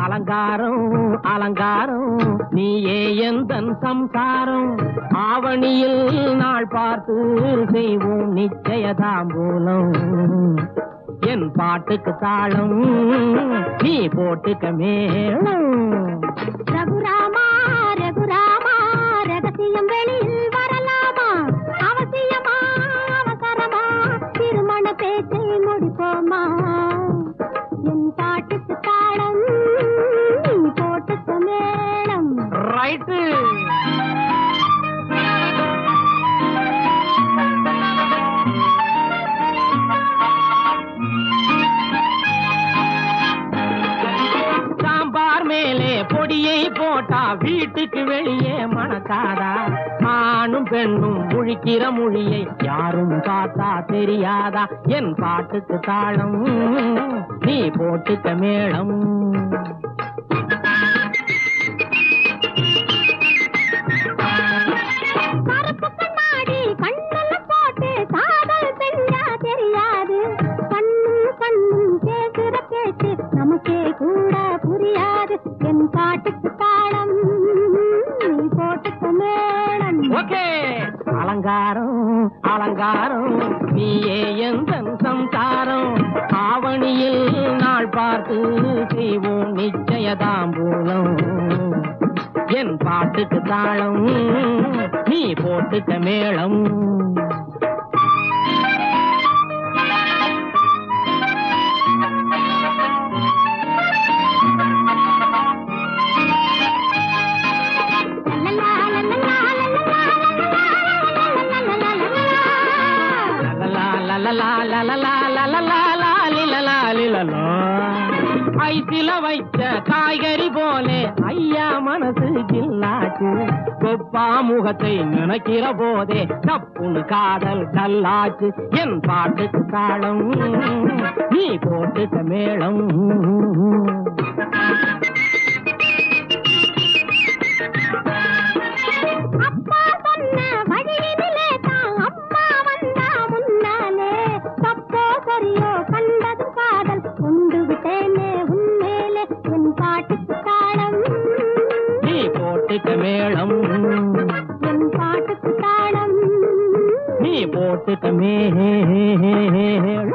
அலங்காரம் அலங்காரம் நீயே எந்தன் சம்சாரம் ஆவணியில் நாள் பார்த்து செய்வோம் நிச்சயதாம்பூலம் என் பாட்டுக்கு தாளம் நீ போட்டுக்க மேளம் ரகுராமா ரகுராமா ரகசியம் வெளியில் வரலாமா அவசியமா அவசரமா திருமண பேச்சை முடிப்போமா என் பாட்டுக்கு தாளம் நீ போட்டுக்க மேளம் ரைட்டு பொடியை போட்டா வீட்டுக்கு வெளியே மணக்காதா ஆணும் பெண்ணும் முழிக்கிற மொழியை யாரும் பார்த்தா தெரியாதா என் பாட்டுக்கு தாளம் நீ போட்டுக்க மேளம் கருப்பு கண்ணாடி கண்ணல போட்டு காதல் செஞ்சா தெரியாது கண்ணும் கண்ணும் பேசுற பேச்சு நமக்கே கூட புரியாது என் பாட்டுக்கு தாளம் நீ போட்டுக்க மேளம் ஓகே அலங்காரம் அலங்காரம் நீயே எந்தன் சம்சாரம் ஆவணியில் நாள் பார்த்து செய்வோம் நிச்சயதாம்பூலம் என் பாட்டுக்கு தாளம் நீ போட்டுக்க மேளம் ஐசில வைச்ச காய்கறி போலே ஐயா மனசு கில்லாச்சு கொப்பா முகத்தை நினைக்கிற போதே தப்புன்னு காதல் கல்லாச்சு என் பாட்டுக்கு தாளம் நீ போட்டுக்க மேளம் அப்பா சொன்ன வழியிலே தான் அம்மா வந்தா முன்னாலே தப்போ சரியோ கண்டது காதல் கொண்டு விட்டேனே உன்மேலே என் பாட்டுக்கு தாளம் நீ போட்டுக்க மேளம் என் பாட்டுக்கு தாளம் நீ போட்டுக்க மேளம்